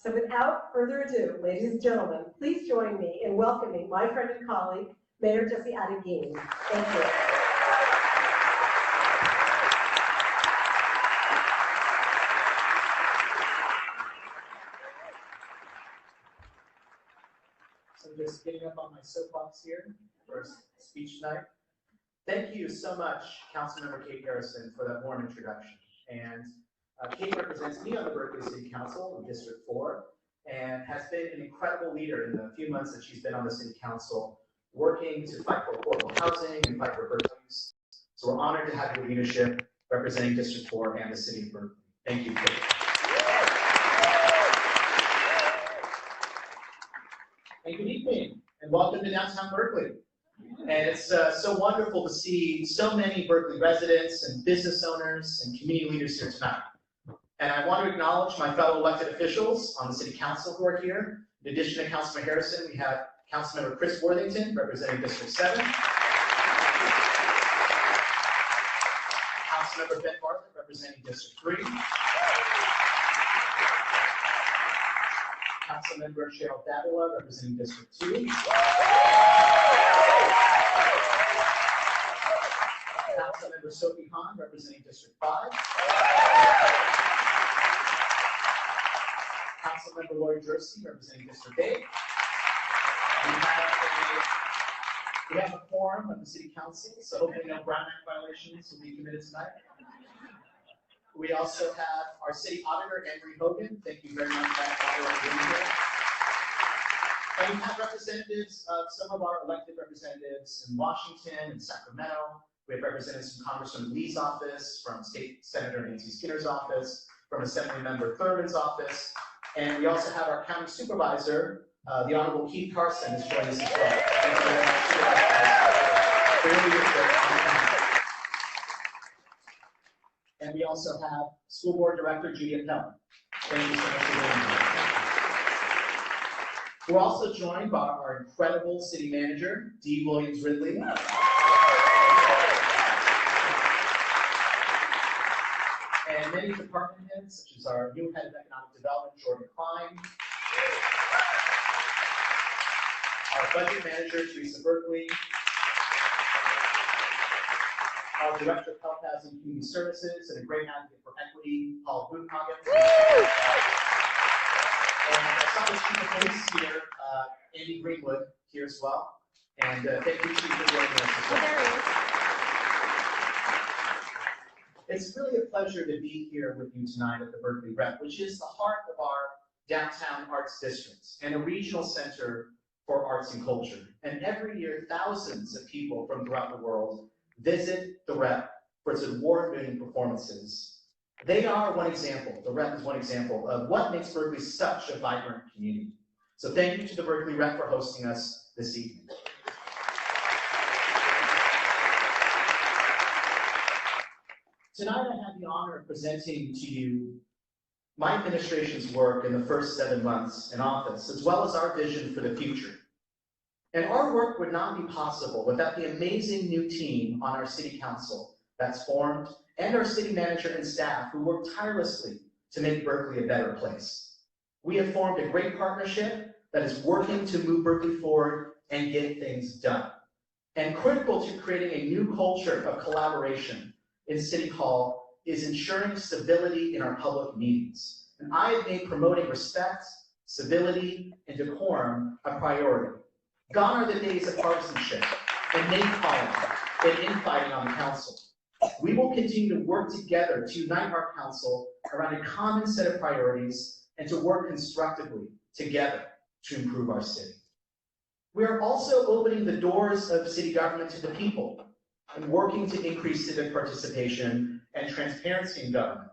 So without further ado, ladies and gentlemen, please join me in welcoming my friend and colleague, Mayor Jesse Arreguin. Thank you. So I'm just getting up on my soapbox here for speech tonight. Thank you so much, Councilmember Kate Harrison, for that warm introduction. And Kate represents me on the Berkeley City Council in District 4 and has been an incredible leader in the few months that she's been on the City Council, working to fight for affordable housing and fight for Berkeley use. So we're honored to have your leadership representing District 4 and the City of Berkeley. Thank you, Kate. And good evening, and welcome to downtown Berkeley. And it's so wonderful to see so many Berkeley residents and business owners and community leaders here tonight. And I want to acknowledge my fellow elected officials on the City Council who are here. In addition to Councilmember Harrison, we have Councilmember Chris Worthington representing District 7. Councilmember Ben Bartlett representing District 3. Councilmember Cheryl Davila representing District 2. Councilmember Sophie Hahn representing District 5. Councilmember Lori Jersey representing District 8. We have a quorum of the City Council, so hopefully no Brown Act violations will be committed tonight. We also have our City Auditor, Henry Hogan. Thank you very much, for being here. And we have representatives of some of our elected representatives in Washington and Sacramento. We have representatives from Congressman Lee's office, from State Senator Nancy Skinner's office, from Assemblymember Thurman's office, and we also have our County Supervisor, the Honorable Keith Carson, is joining us as well. Thank you very much for your leadership. And we also have School Board Director Judy Appel. Thank you so much for being here. We're also joined by our incredible City Manager, Dee Williams-Ridley. And many department heads, such as our new head of economic development, Jordan Klein, our budget manager, Teresa Berkeley, our director of health, housing, and community services, and a great advocate for equity, Paul Boonhagen. And I saw the chief of police here, Andy Greenwood, here as well. And thank you, Chief, for joining us as well. There he is. It's really a pleasure to be here with you tonight at the Berkeley Rep, which is the heart of our downtown arts district and a regional center for arts and culture. And every year, thousands of people from throughout the world visit the Rep for its award-winning performances. They are one example, the Rep is one example of what makes Berkeley such a vibrant community. So thank you to the Berkeley Rep for hosting us this evening. Tonight I have the honor of presenting to you my administration's work in the first 7 months in office, as well as our vision for the future. And our work would not be possible without the amazing new team on our City Council that's formed, and our city manager and staff who work tirelessly to make Berkeley a better place. We have formed a great partnership that is working to move Berkeley forward and get things done. And critical to creating a new culture of collaboration in City Hall is ensuring stability in our public meetings. And I have made promoting respect, civility, and decorum a priority. Gone are the days of partisanship and name-calling and infighting on the council. We will continue to work together to unite our council around a common set of priorities and to work constructively together to improve our city. We are also opening the doors of city government to the people and working to increase civic participation and transparency in government.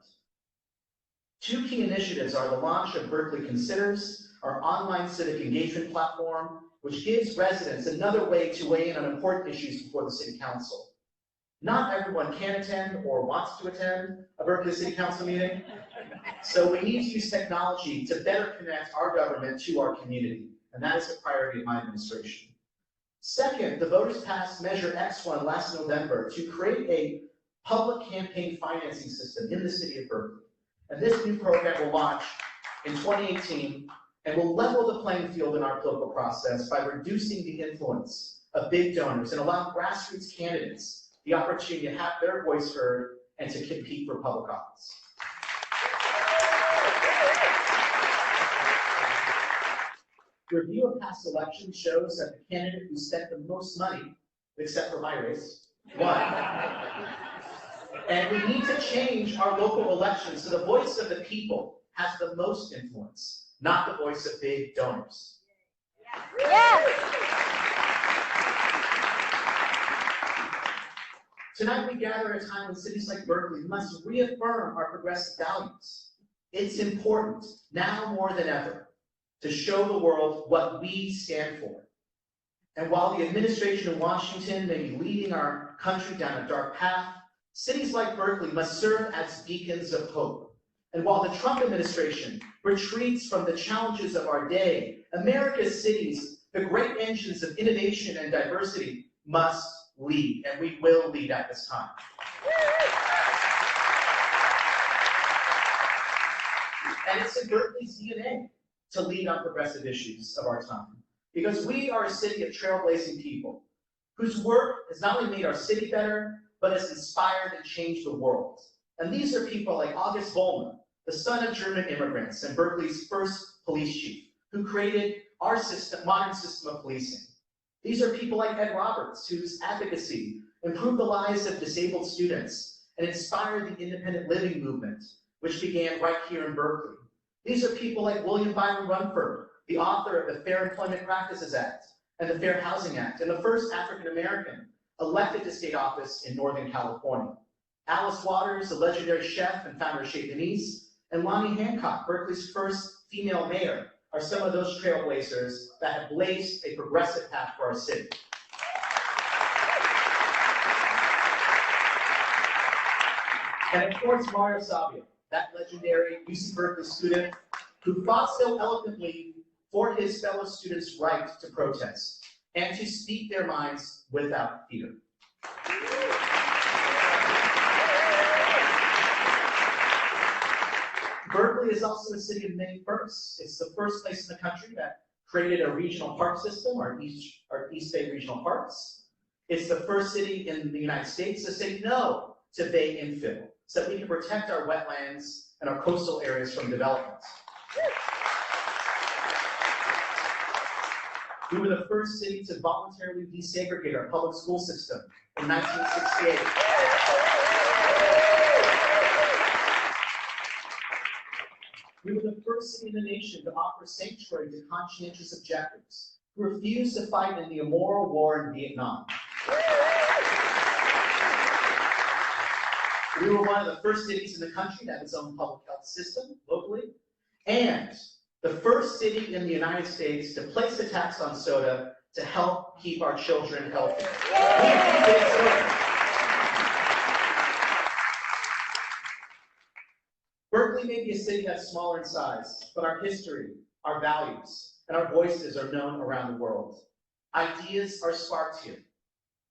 Two key initiatives are the launch of Berkeley Considers, our online civic engagement platform, which gives residents another way to weigh in on important issues before the City Council. Not everyone can attend or wants to attend a Berkeley City Council meeting, so we need to use technology to better connect our government to our community, and that is a priority of my administration. Second, the voters passed Measure X1 last November to create a public campaign financing system in the city of Berkeley. And this new program will launch in 2018 and will level the playing field in our political process by reducing the influence of big donors and allow grassroots candidates the opportunity to have their voice heard and to compete for public office. Review of past elections shows that the candidate who spent the most money, except for my race, won. And we need to change our local elections so the voice of the people has the most influence, not the voice of big donors. Yes. Tonight we gather at a time when cities like Berkeley must reaffirm our progressive values. It's important, now more than ever, to show the world what we stand for. And while the administration in Washington may be leading our country down a dark path, cities like Berkeley must serve as beacons of hope. And while the Trump administration retreats from the challenges of our day, America's cities, the great engines of innovation and diversity, must lead, and we will lead at this time. And it's in Berkeley's DNA to lead on progressive issues of our time, because we are a city of trailblazing people whose work has not only made our city better, but has inspired and changed the world. And these are people like August Vollmer, the son of German immigrants and Berkeley's first police chief, who created our modern system of policing. These are people like Ed Roberts, whose advocacy improved the lives of disabled students and inspired the independent living movement, which began right here in Berkeley. These are people like William Byron Runford, the author of the Fair Employment Practices Act and the Fair Housing Act, and the first African-American elected to state office in Northern California. Alice Waters, the legendary chef and founder of Chez Panisse, and Lonnie Hancock, Berkeley's first female mayor, are some of those trailblazers that have blazed a progressive path for our city. And of course, Mario Savio, that legendary UC Berkeley student who fought so eloquently for his fellow students' right to protest and to speak their minds without fear. Berkeley is also a city of many firsts. It's the first place in the country that created a regional park system, our East Bay Regional Parks. It's the first city in the United States to say no to bay infill, so that we can protect our wetlands and our coastal areas from development. We were the first city to voluntarily desegregate our public school system in 1968. We were the first city in the nation to offer sanctuary to conscientious objectors who refused to fight in the immoral war in Vietnam. We were one of the first cities in the country to have its own public health system locally, and the first city in the United States to place a tax on soda to help keep our children healthy. Berkeley may be a city that's smaller in size, but our history, our values, and our voices are known around the world. Ideas are sparked here.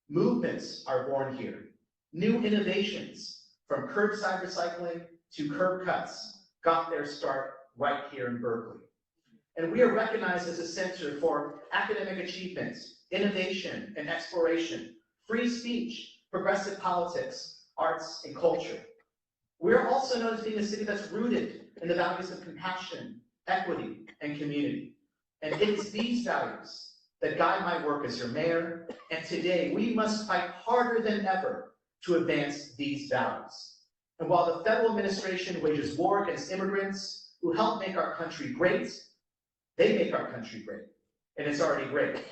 Movements are born here. New innovations, from curbside recycling to curb cuts, got their start right here in Berkeley. And we are recognized as a center for academic achievement, innovation and exploration, free speech, progressive politics, arts, and culture. We are also known as being a city that's rooted in the values of compassion, equity, and community. And it is these values that guide my work as your mayor, and today we must fight harder than ever to advance these values. And while the federal administration wages war against immigrants who help make our country great, they make our country great, and it's already great.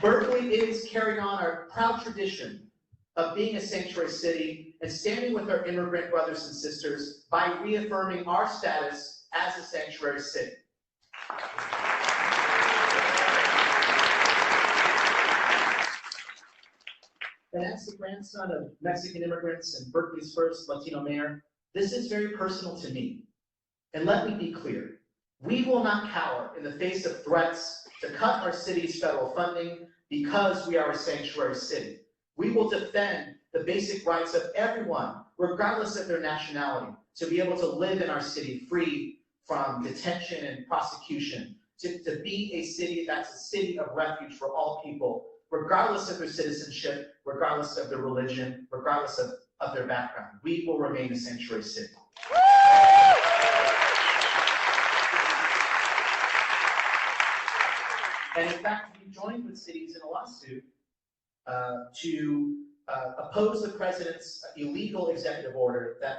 Berkeley is carrying on our proud tradition of being a sanctuary city and standing with our immigrant brothers and sisters by reaffirming our status as a sanctuary city. And as the grandson of Mexican immigrants and Berkeley's first Latino mayor, this is very personal to me. And let me be clear, we will not cower in the face of threats to cut our city's federal funding because we are a sanctuary city. We will defend the basic rights of everyone, regardless of their nationality, to be able to live in our city free from detention and prosecution, to be a city that's a city of refuge for all people, regardless of their citizenship, regardless of their religion, regardless of their background. We will remain a sanctuary city. And in fact, we joined with cities in a lawsuit to oppose the president's illegal executive order that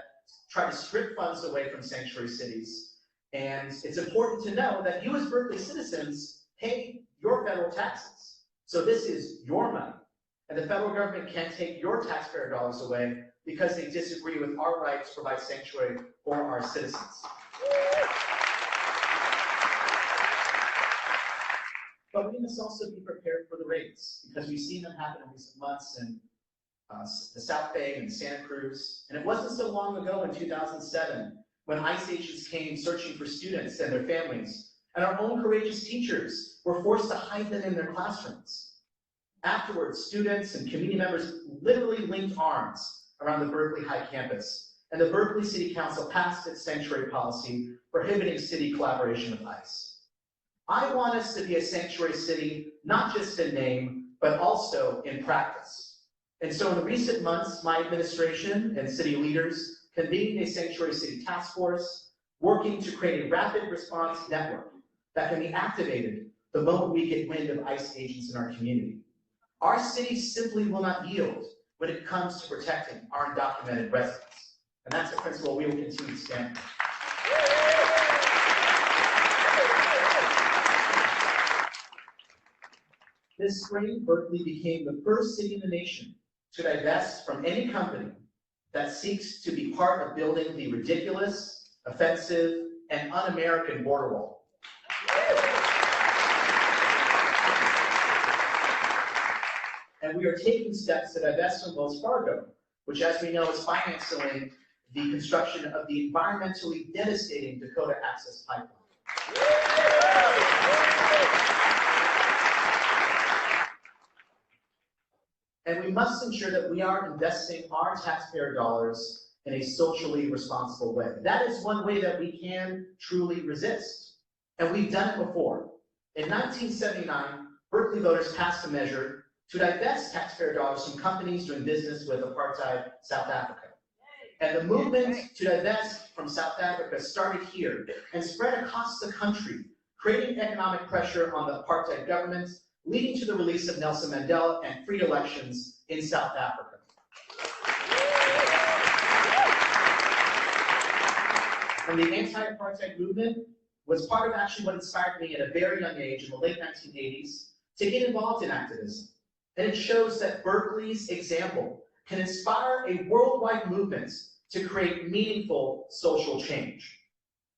tried to strip funds away from sanctuary cities. And it's important to know that you as Berkeley citizens pay your federal taxes. So this is your money. And the federal government can't take your taxpayer dollars away because they disagree with our right to provide sanctuary for our citizens. But we must also be prepared for the raids, because we've seen them happen in recent months in the South Bay and Santa Cruz. And it wasn't so long ago in 2007 when ICE agents came searching for students and their families, and our own courageous teachers were forced to hide them in their classrooms. Afterwards, students and community members literally linked arms around the Berkeley High campus, and the Berkeley City Council passed its sanctuary policy prohibiting city collaboration with ICE. I want us to be a sanctuary city, not just in name, but also in practice. And so in recent months, my administration and city leaders convened a sanctuary city task force, working to create a rapid response network that can be activated the moment we get wind of ICE agents in our community. Our city simply will not yield when it comes to protecting our undocumented residents. And that's a principle we will continue to stand for. This spring, Berkeley became the first city in the nation to divest from any company that seeks to be part of building the ridiculous, offensive, and un-American border wall. And we are taking steps to divest from Wells Fargo, which, as we know, is financing the construction of the environmentally devastating Dakota Access Pipeline. And we must ensure that we are investing our taxpayer dollars in a socially responsible way. That is one way that we can truly resist. And we've done it before. In 1979, Berkeley voters passed a measure to divest taxpayer dollars from companies doing business with apartheid South Africa. And the movement to divest from South Africa started here and spread across the country, creating economic pressure on the apartheid government, leading to the release of Nelson Mandela and free elections in South Africa. And the anti-apartheid movement was part of actually what inspired me at a very young age in the late 1980s to get involved in activism. And it shows that Berkeley's example can inspire a worldwide movement to create meaningful social change.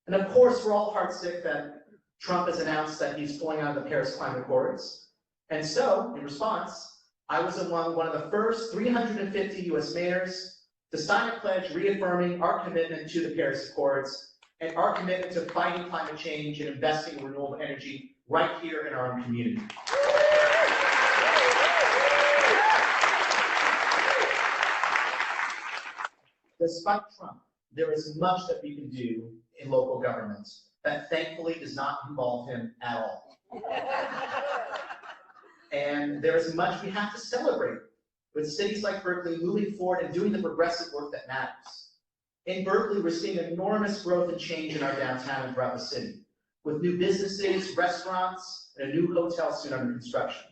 And of course, we're all heartsick that Trump has announced that he's pulling out of the Paris Climate Accords. And so, in response, I was among one of the first 350 US mayors to sign a pledge reaffirming our commitment to the Paris Accords and our commitment to fighting climate change and investing in renewable energy right here in our own community. Despite Trump, there is much that we can do in local government that thankfully does not involve him at all. And there is much we have to celebrate with cities like Berkeley moving forward and doing the progressive work that matters. In Berkeley, we're seeing enormous growth and change in our downtown and throughout the city, with new businesses, restaurants, and a new hotel soon under construction.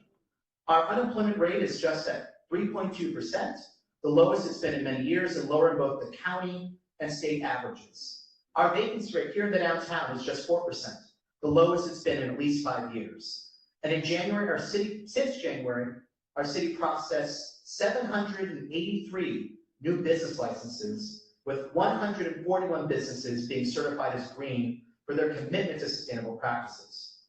Our unemployment rate is just at 3.2%, the lowest it's been in many years, and lower in both the county and state averages. Our vacancy rate here in the downtown is just 4%, the lowest it's been in at least 5 years. And in January, since January, our city processed 783 new business licenses, with 141 businesses being certified as green for their commitment to sustainable practices.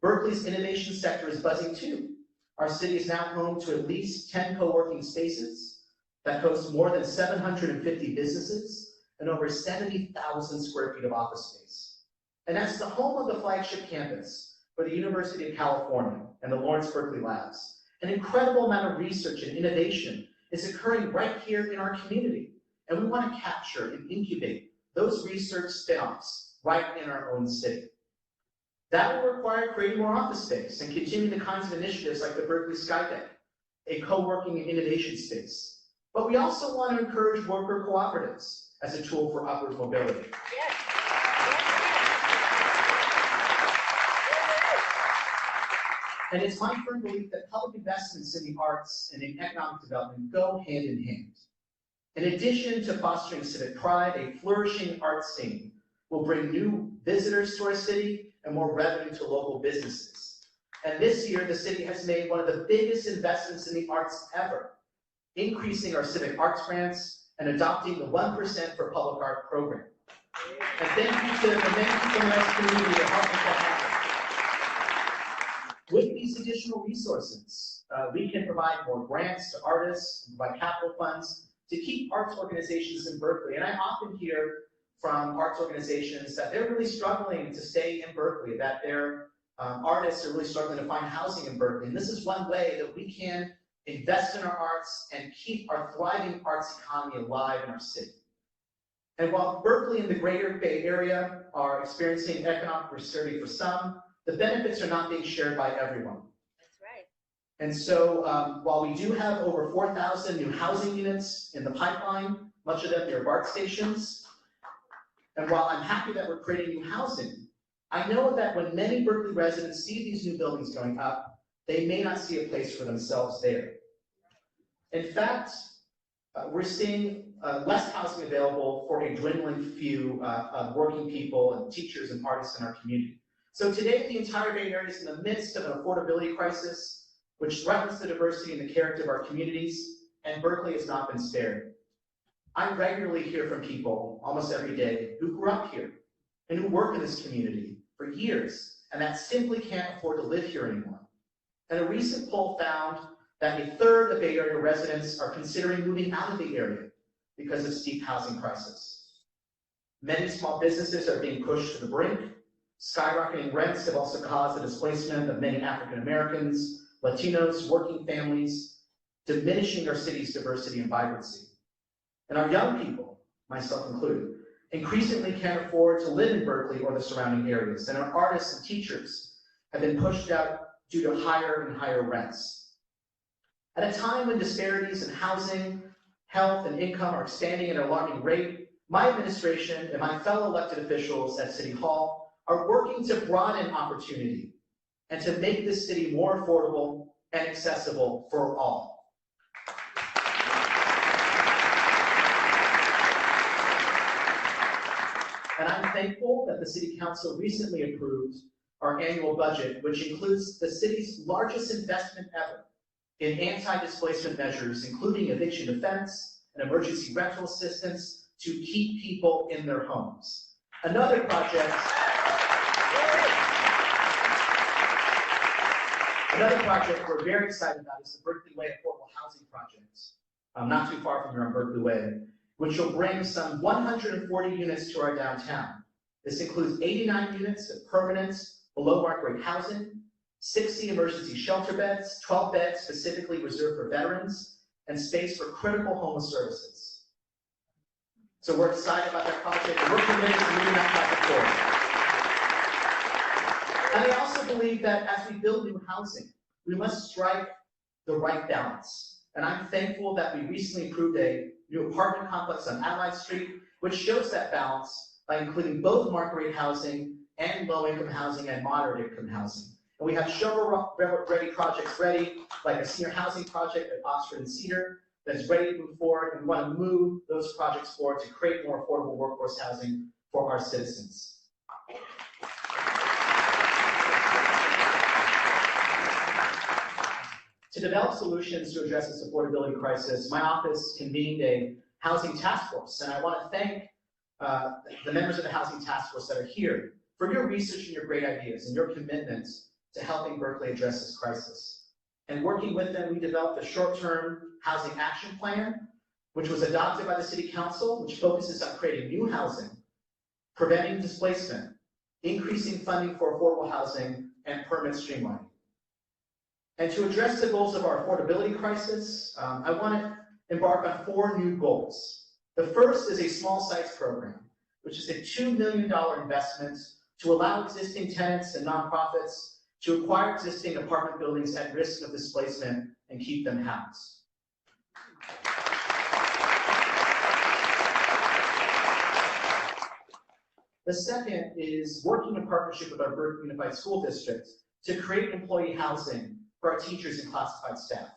Berkeley's innovation sector is buzzing too. Our city is now home to at least 10 co-working spaces that host more than 750 businesses and over 70,000 square feet of office space. And that's the home of the flagship campus for the University of California and the Lawrence Berkeley Labs. An incredible amount of research and innovation is occurring right here in our community, and we want to capture and incubate those research spin-offs right in our own city. That will require creating more office space and continuing the kinds of initiatives like the Berkeley Skydeck, a co-working and innovation space. But we also want to encourage worker cooperatives as a tool for upward mobility. Yes. And it's my firm belief that public investments in the arts and in economic development go hand in hand. In addition to fostering civic pride, a flourishing arts scene will bring new visitors to our city and more revenue to local businesses. And this year, the city has made one of the biggest investments in the arts ever, increasing our civic arts grants and adopting the 1% for Public Art program. And thank you to the many people in our community to help make that happen. With these additional resources, we can provide more grants to artists, and provide capital funds to keep arts organizations in Berkeley. And I often hear from arts organizations that they're really struggling to stay in Berkeley, that their artists are really struggling to find housing in Berkeley. And this is one way that we can invest in our arts and keep our thriving arts economy alive in our city. And while Berkeley and the greater Bay Area are experiencing economic prosperity for some, the benefits are not being shared by everyone. That's right. And so while we do have over 4,000 new housing units in the pipeline, much of them near BART stations, and while I'm happy that we're creating new housing, I know that when many Berkeley residents see these new buildings going up, they may not see a place for themselves there. In fact, we're seeing less housing available for a dwindling few of working people and teachers and artists in our community. So today, the entire Bay Area is in the midst of an affordability crisis, which threatens the diversity and the character of our communities, and Berkeley has not been spared. I regularly hear from people, almost every day, who grew up here and who work in this community for years, and that simply can't afford to live here anymore. And a recent poll found that a third of Bay Area residents are considering moving out of the area because of steep housing crisis. Many small businesses are being pushed to the brink. Skyrocketing rents have also caused the displacement of many African Americans, Latinos, working families, diminishing our city's diversity and vibrancy. And our young people, myself included, increasingly can't afford to live in Berkeley or the surrounding areas, and our artists and teachers have been pushed out due to higher and higher rents. At a time when disparities in housing, health, and income are expanding at an alarming rate, my administration and my fellow elected officials at City Hall are working to broaden opportunity and to make this city more affordable and accessible for all. And I'm thankful that the City Council recently approved our annual budget, which includes the city's largest investment ever in anti-displacement measures, including eviction defense and emergency rental assistance to keep people in their homes. Another project we're very excited about is the Berkeley Way Affordable Housing Project, not too far from here on Berkeley Way, which will bring some 140 units to our downtown. This includes 89 units of permanent below market rate housing, 60 emergency shelter beds, 12 beds specifically reserved for veterans, and space for critical homeless services. So we're excited about that project, and we're committed to moving that project forward. And I also believe that as we build new housing, we must strike the right balance. And I'm thankful that we recently approved a new apartment complex on Adelaide Street, which shows that balance by including both market rate housing and low income housing and moderate income housing. And we have shovel-ready projects ready, like a senior housing project at Oxford and Cedar that is ready to move forward, and we want to move those projects forward to create more affordable workforce housing for our citizens. To develop solutions to address this affordability crisis, my office convened a housing task force, and I want to thank the members of the housing task force that are here for your research and your great ideas and your commitment to helping Berkeley address this crisis. And working with them, we developed a short-term housing action plan, which was adopted by the City Council, which focuses on creating new housing, preventing displacement, increasing funding for affordable housing, and permit streamlining. And to address the goals of our affordability crisis, I want to embark on 4 new goals. The first is a small sites program, which is a $2 million investment to allow existing tenants and nonprofits to acquire existing apartment buildings at risk of displacement and keep them housed. The second is working in partnership with our Berkeley Unified School District to create employee housing for our teachers and classified staff.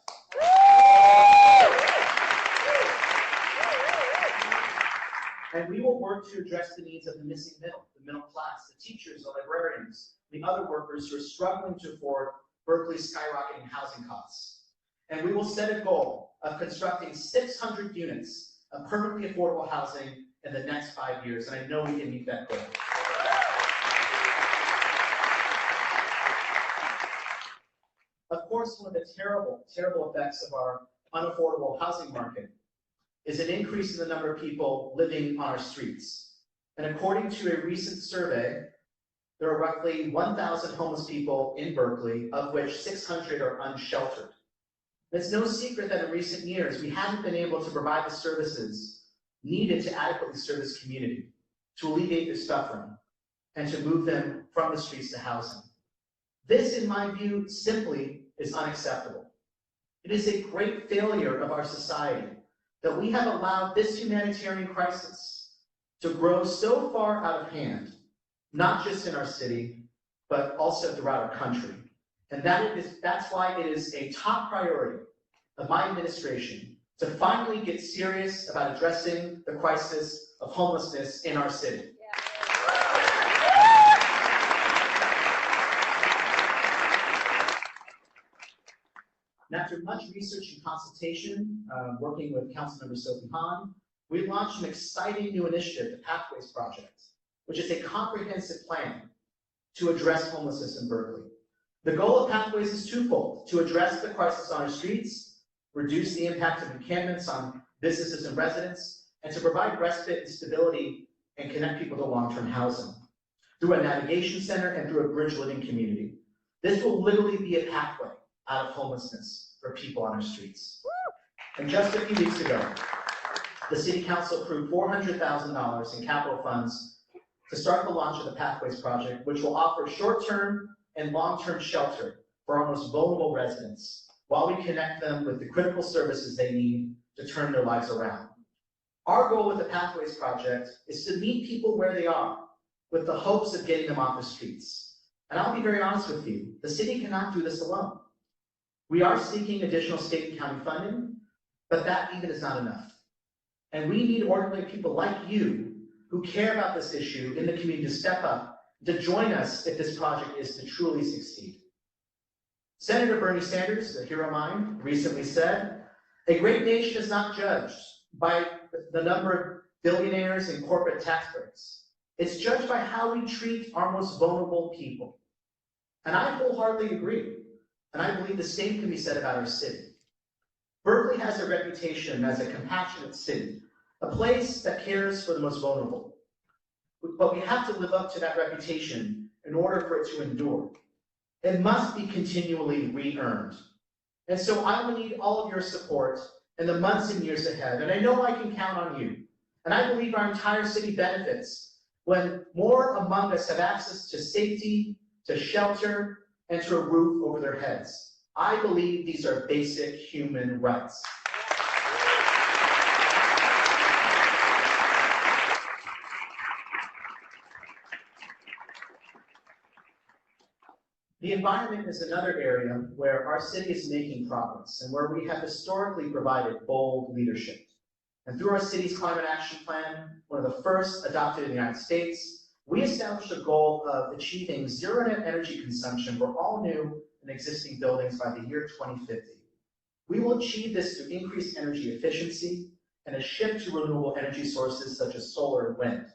And we will work to address the needs of the missing middle, the middle class, the teachers, the librarians, the other workers who are struggling to afford Berkeley's skyrocketing housing costs. And we will set a goal of constructing 600 units of permanently affordable housing in the next 5 years, and I know we can meet that goal. Of course, one of the terrible effects of our unaffordable housing market is an increase in the number of people living on our streets. And according to a recent survey, there are roughly 1,000 homeless people in Berkeley, of which 600 are unsheltered. It's no secret that in recent years, we haven't been able to provide the services needed to adequately serve this community, to alleviate their suffering, and to move them from the streets to housing. This, in my view, simply is unacceptable. It is a great failure of our society that we have allowed this humanitarian crisis to grow so far out of hand, not just in our city, but also throughout our country. And that's why it is a top priority of my administration to finally get serious about addressing the crisis of homelessness in our city. And after much research and consultation, working with Councilmember Sophie Hahn, we launched an exciting new initiative, the Pathways Project, which is a comprehensive plan to address homelessness in Berkeley. The goal of Pathways is twofold: to address the crisis on our streets, reduce the impact of encampments on businesses and residents, and to provide respite and stability and connect people to long-term housing through a navigation center and through a bridge living community. This will literally be a pathway out of homelessness for people on our streets. And just a few weeks ago, the City Council approved $400,000 in capital funds to start the launch of the Pathways Project, which will offer short-term and long-term shelter for our most vulnerable residents, while we connect them with the critical services they need to turn their lives around. Our goal with the Pathways Project is to meet people where they are, with the hopes of getting them off the streets. And I'll be very honest with you, the city cannot do this alone. We are seeking additional state and county funding, but that even is not enough. And we need ordinary people like you who care about this issue in the community to step up, to join us if this project is to truly succeed. Senator Bernie Sanders, a hero of mine, recently said, "A great nation is not judged by the number of billionaires and corporate tax breaks. It's judged by how we treat our most vulnerable people." And I wholeheartedly agree. And I believe the same can be said about our city. Berkeley has a reputation as a compassionate city, a place that cares for the most vulnerable. But we have to live up to that reputation in order for it to endure. It must be continually re-earned. And so I will need all of your support in the months and years ahead. And I know I can count on you. And I believe our entire city benefits when more among us have access to safety, to shelter, and to a roof over their heads. I believe these are basic human rights. The environment is another area where our city is making progress and where we have historically provided bold leadership. And through our city's climate action plan, one of the first adopted in the United States, we established a goal of achieving zero net energy consumption for all new and existing buildings by the year 2050. We will achieve this through increased energy efficiency and a shift to renewable energy sources such as solar and wind.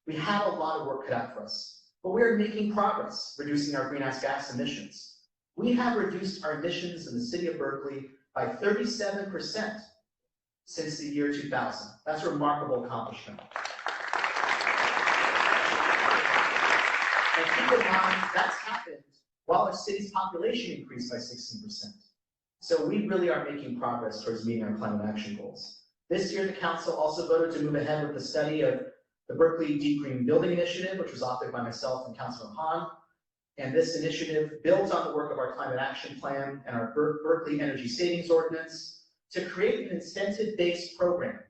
We have a lot of work cut out for us, but we are making progress reducing our greenhouse gas emissions. We have reduced our emissions in the city of Berkeley by 37% since the year 2000. That's a remarkable accomplishment. And keep in mind, that's happened while the city's population increased by 16%. So we really are making progress towards meeting our climate action goals. This year, the council also voted to move ahead with the study of the Berkeley Deep Green Building Initiative, which was authored by myself and Councilor Hahn. And this initiative builds on the work of our climate action plan and our Berkeley Energy Savings Ordinance to create an incentive-based program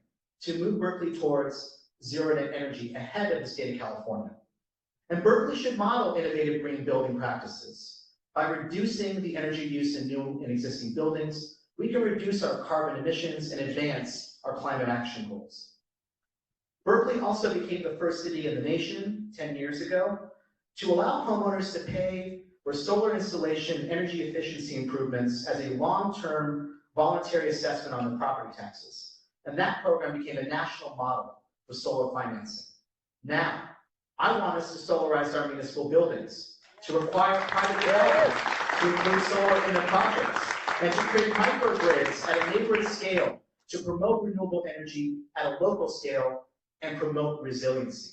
to move Berkeley towards zero net energy ahead of the state of California. And Berkeley should model innovative green building practices. By reducing the energy use in new and existing buildings, we can reduce our carbon emissions and advance our climate action goals. Berkeley also became the first city in the nation 10 years ago to allow homeowners to pay for solar installation energy efficiency improvements as a long-term voluntary assessment on the property taxes. And that program became a national model for solar financing. Now, I want us to solarize our municipal buildings, to require private development to include solar in the projects, and to create microgrids at a neighborhood scale to promote renewable energy at a local scale and promote resiliency.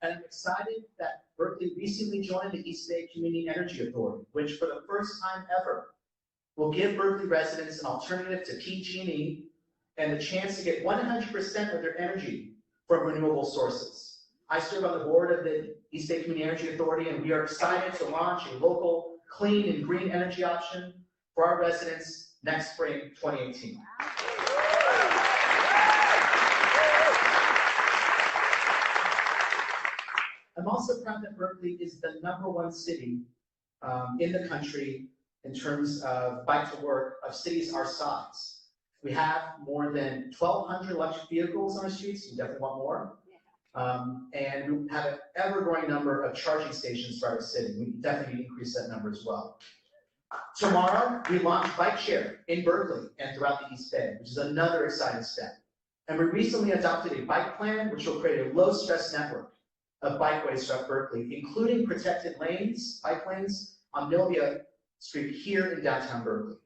And I'm excited that Berkeley recently joined the East Bay Community Energy Authority, which for the first time ever will give Berkeley residents an alternative to PG&E and the chance to get 100% of their energy from renewable sources. I serve on the board of the East Bay Community Energy Authority, and we are excited to launch a local clean and green energy option for our residents next spring, 2018. I'm also proud that Berkeley is the #1 city in the country in terms of bike to work of cities our size. We have more than 1,200 electric vehicles on our streets. We definitely want more. And we have an ever-growing number of charging stations throughout our city. We definitely need to increase that number as well. Tomorrow, we launch Bike Share in Berkeley and throughout the East Bay, which is another exciting step. And we recently adopted a bike plan, which will create a low-stress network of bikeways throughout Berkeley, including protected lanes, bike lanes, on Milvia Street here in downtown Berkeley.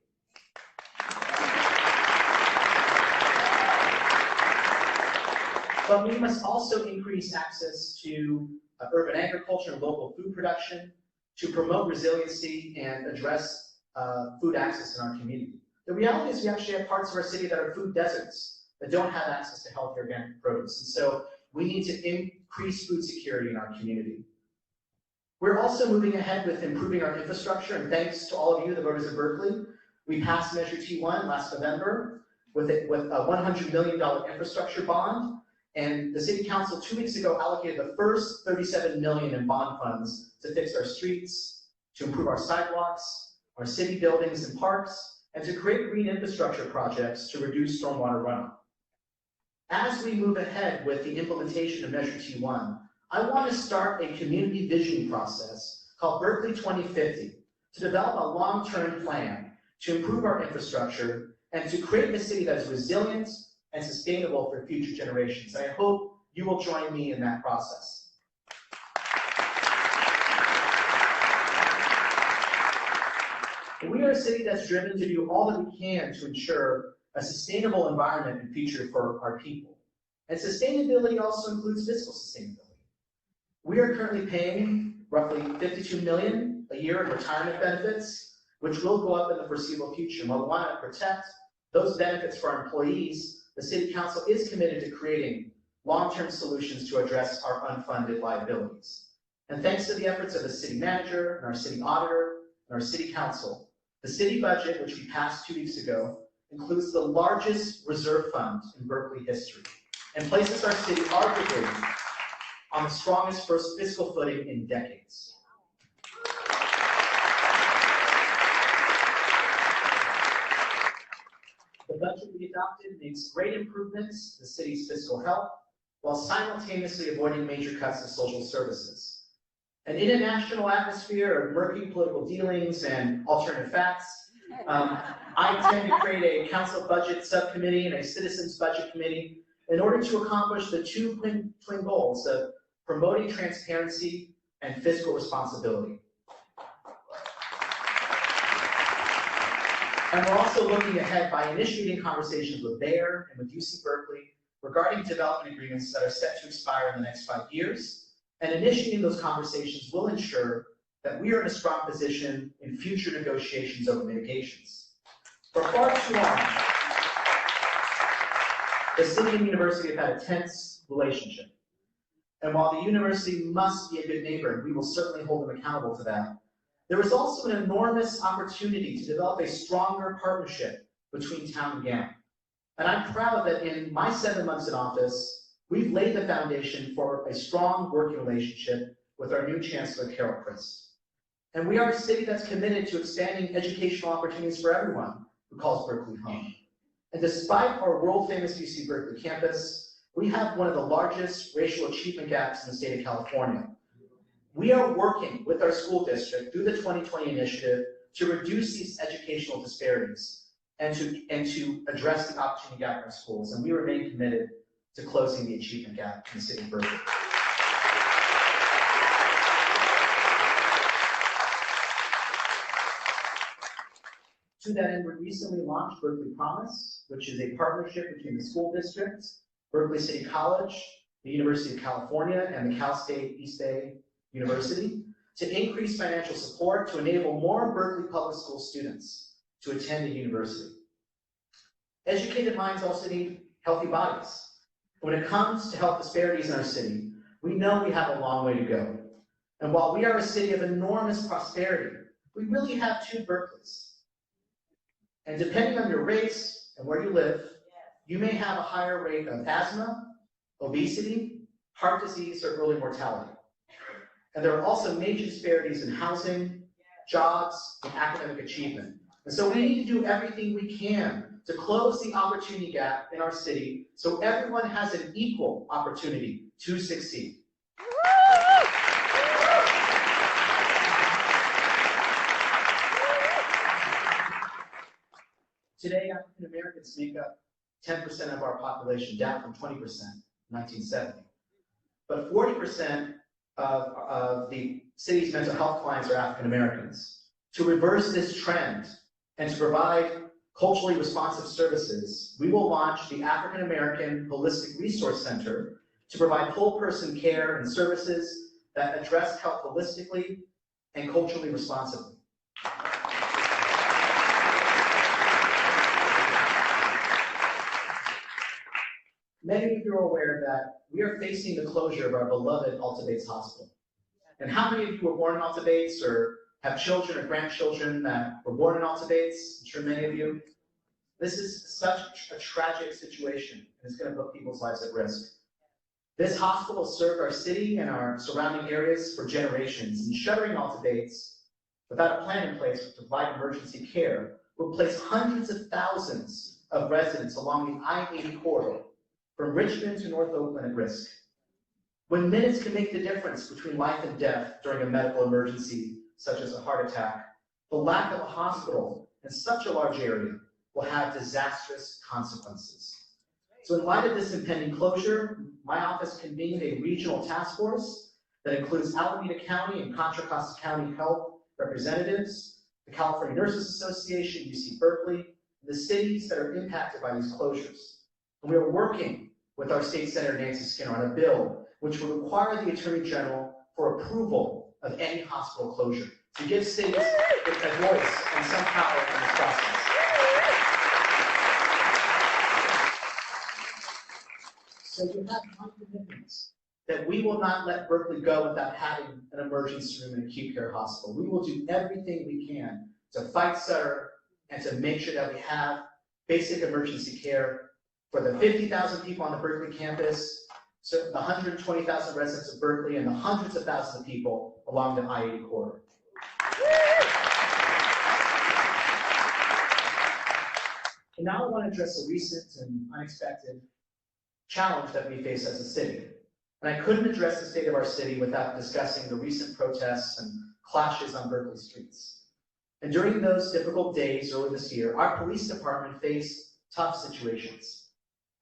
But we must also increase access to urban agriculture and local food production to promote resiliency and address food access in our community. The reality is we actually have parts of our city that are food deserts that don't have access to healthy organic produce. And so we need to increase food security in our community. We're also moving ahead with improving our infrastructure, and thanks to all of you, the voters of Berkeley, we passed Measure T1 last November with a $100 million infrastructure bond. And the city council 2 weeks ago allocated the first $37 million in bond funds to fix our streets, to improve our sidewalks, our city buildings and parks, and to create green infrastructure projects to reduce stormwater runoff. As we move ahead with the implementation of Measure T1, I want to start a community visioning process called Berkeley 2050 to develop a long-term plan to improve our infrastructure and to create a city that is resilient and sustainable for future generations. I hope you will join me in that process. We are a city that's driven to do all that we can to ensure a sustainable environment and future for our people. And sustainability also includes fiscal sustainability. We are currently paying roughly $52 million a year in retirement benefits, which will go up in the foreseeable future. While we want to protect those benefits for our employees, the City Council is committed to creating long-term solutions to address our unfunded liabilities. And thanks to the efforts of the City Manager and our City Auditor and our City Council, the city budget, which we passed 2 weeks ago, includes the largest reserve fund in Berkeley history and places our city arguably on the strongest first fiscal footing in decades. The budget we adopted makes great improvements to the city's fiscal health while simultaneously avoiding major cuts to social services. And in a national atmosphere of murky political dealings and alternative facts, I intend to create a council budget subcommittee and a citizens budget committee in order to accomplish the two twin goals of promoting transparency and fiscal responsibility. And we're also looking ahead by initiating conversations with Bayer and with UC Berkeley regarding development agreements that are set to expire in the next 5 years, and initiating those conversations will ensure that we are in a strong position in future negotiations over mitigations. For far too long, the city and university have had a tense relationship. And while the university must be a good neighbor, and we will certainly hold them accountable to that, there is also an enormous opportunity to develop a stronger partnership between town and GAM. And I'm proud that in my 7 months in office, we've laid the foundation for a strong working relationship with our new Chancellor, Carol Christ. And we are a city that's committed to expanding educational opportunities for everyone who calls Berkeley home. And despite our world-famous UC Berkeley campus, we have one of the largest racial achievement gaps in the state of California. We are working with our school district through the 2020 initiative to reduce these educational disparities and to address the opportunity gap in our schools. And we remain committed to closing the achievement gap in the city of Berkeley. To that end, we recently launched Berkeley Promise, which is a partnership between the school districts, Berkeley City College, the University of California, and the Cal State East Bay University to increase financial support to enable more Berkeley public school students to attend a university. Educated minds also need healthy bodies. When it comes to health disparities in our city, we know we have a long way to go. And while we are a city of enormous prosperity, we really have two Berkeleys. And depending on your race and where you live, you may have a higher rate of asthma, obesity, heart disease, or early mortality. And there are also major disparities in housing, jobs, and academic achievement. And so we need to do everything we can to close the opportunity gap in our city so everyone has an equal opportunity to succeed. Today, African Americans make up 10% of our population, down from 20% in 1970. But 40% of the city's mental health clients are African Americans. To reverse this trend and to provide culturally responsive services, we will launch the African American Holistic Resource Center to provide whole person care and services that address health holistically and culturally responsibly. Many of you are aware that we are facing the closure of our beloved Alta Bates Hospital. And how many of you were born in Alta Bates or have children or grandchildren that were born in Alta Bates? I'm sure many of you. This is such a tragic situation, and it's going to put people's lives at risk. This hospital served our city and our surrounding areas for generations, and shuttering Alta Bates without a plan in place to provide emergency care will place hundreds of thousands of residents along the I-80 corridor from Richmond to North Oakland at risk. When minutes can make the difference between life and death during a medical emergency, such as a heart attack, the lack of a hospital in such a large area will have disastrous consequences. So in light of this impending closure, my office convened a regional task force that includes Alameda County and Contra Costa County health representatives, the California Nurses Association, UC Berkeley, and the cities that are impacted by these closures. And we are working with our State Senator Nancy Skinner on a bill which will require the Attorney General for approval of any hospital closure to give cities a voice and some power in this process. So you have my commitments that we will not let Berkeley go without having an emergency room in an acute care hospital. We will do everything we can to fight Sutter and to make sure that we have basic emergency care for the 50,000 people on the Berkeley campus, so the 120,000 residents of Berkeley, and the hundreds of thousands of people along the I-80 corridor. And now I want to address a recent and unexpected challenge that we face as a city. And I couldn't address the state of our city without discussing the recent protests and clashes on Berkeley streets. And during those difficult days early this year, our police department faced tough situations.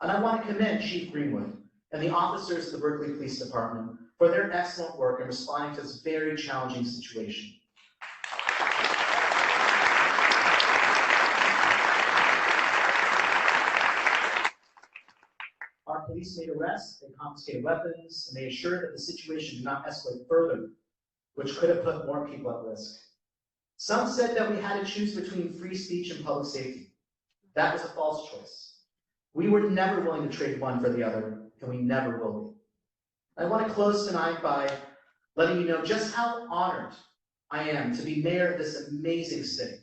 And I want to commend Chief Greenwood and the officers of the Berkeley Police Department for their excellent work in responding to this very challenging situation. Our police made arrests, they confiscated weapons, and they assured that the situation did not escalate further, which could have put more people at risk. Some said that we had to choose between free speech and public safety. That was a false choice. We were never willing to trade one for the other, and we never will be. I want to close tonight by letting you know just how honored I am to be mayor of this amazing city.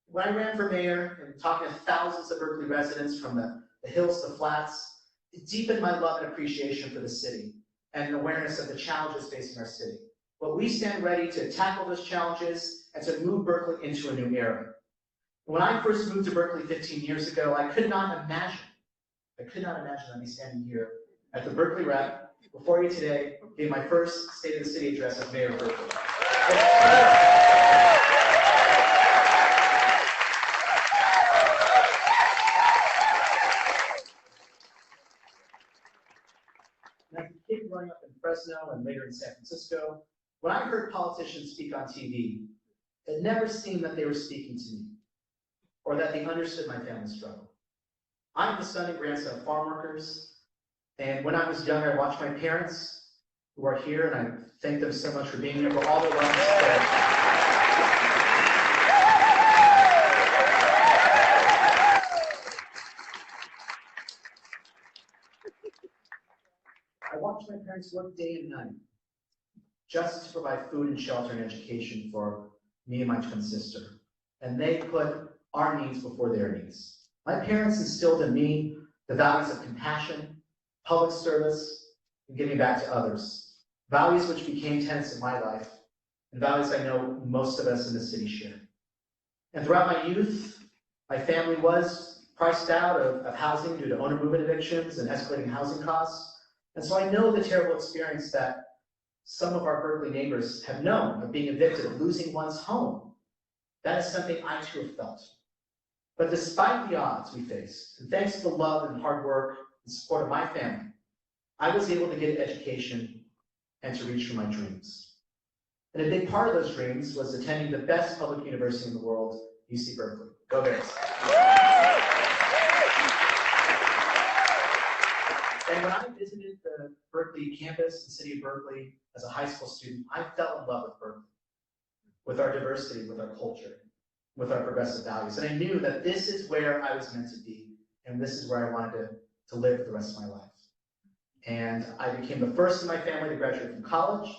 When I ran for mayor and talking to thousands of Berkeley residents from the hills to flats, it deepened my love and appreciation for the city and an awareness of the challenges facing our city. But we stand ready to tackle those challenges and to move Berkeley into a new era. When I first moved to Berkeley 15 years ago, I could not imagine I'd be standing here at the Berkeley Rep before you today, gave my first State of the City address as Mayor of Berkeley. And as a kid growing up in Fresno and later in San Francisco, when I heard politicians speak on TV, it never seemed that they were speaking to me or that they understood my family's struggle. I'm the son and grandson of farm workers, and when I was young, I watched my parents, who are here, and I thank them so much for being here, for all their love and support. I watched my parents work day and night just to provide food and shelter and education for me and my twin sister. And they put our needs before their needs. My parents instilled in me the values of compassion, public service, and giving back to others. Values which became tenets of my life, and values I know most of us in the city share. And throughout my youth, my family was priced out of housing due to owner movement evictions and escalating housing costs. And so I know the terrible experience that some of our Berkeley neighbors have known of being evicted, of losing one's home. That is something I too have felt. But despite the odds we faced, and thanks to the love and hard work and support of my family, I was able to get an education and to reach for my dreams. And a big part of those dreams was attending the best public university in the world, UC Berkeley. Go Bears. And when I visited the Berkeley campus, the city of Berkeley, as a high school student, I fell in love with Berkeley, with our diversity, with our culture, with our progressive values. And I knew that this is where I was meant to be, and this is where I wanted to live for the rest of my life. And I became the first in my family to graduate from college.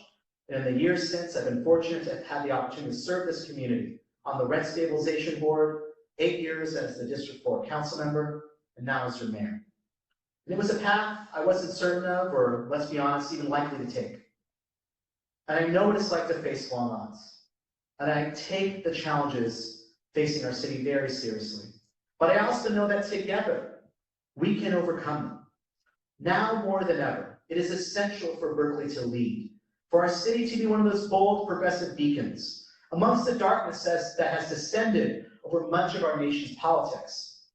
And in the years since, I've been fortunate to have had the opportunity to serve this community on the Rent Stabilization Board, 8 years as the District 4 council member, and now as your mayor. And it was a path I wasn't certain of, or let's be honest, even likely to take. And I know what it's like to face long odds. And I take the challenges facing our city very seriously. But I also know that together, we can overcome them. Now more than ever, it is essential for Berkeley to lead, for our city to be one of those bold, progressive beacons amongst the darkness that has descended over much of our nation's politics.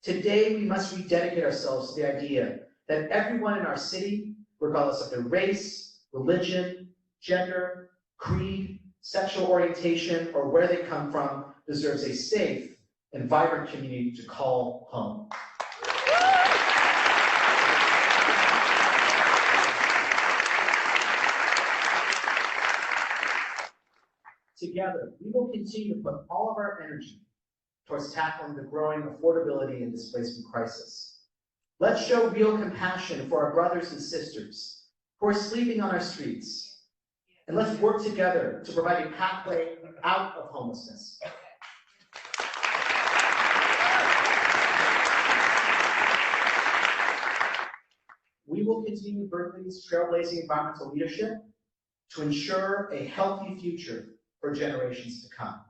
Today, we must rededicate ourselves to the idea that everyone in our city, regardless of their race, religion, gender, creed, sexual orientation, or where they come from, deserves a safe and vibrant community to call home. Together, we will continue to put all of our energy towards tackling the growing affordability and displacement crisis. Let's show real compassion for our brothers and sisters who are sleeping on our streets. And let's work together to provide a pathway out of homelessness. We will continue Berkeley's trailblazing environmental leadership to ensure a healthy future for generations to come.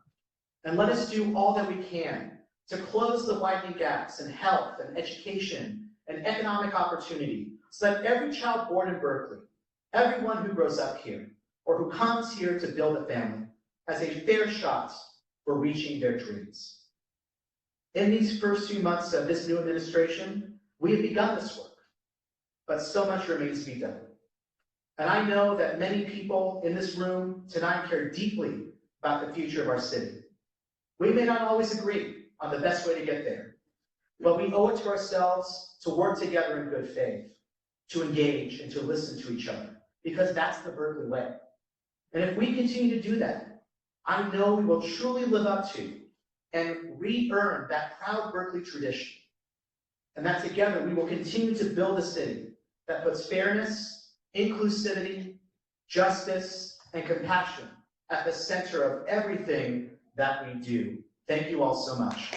And let us do all that we can to close the widening gaps in health and education and economic opportunity so that every child born in Berkeley, everyone who grows up here, or who comes here to build a family, has a fair shot for reaching their dreams. In these first few months of this new administration, we have begun this work, but so much remains to be done. And I know that many people in this room tonight care deeply about the future of our city. We may not always agree on the best way to get there, but we owe it to ourselves to work together in good faith to engage and to listen to each other, because that's the Berkeley way. And if we continue to do that, I know we will truly live up to and re-earn that proud Berkeley tradition. And that together we will continue to build a city that puts fairness, inclusivity, justice, and compassion at the center of everything that we do. Thank you all so much.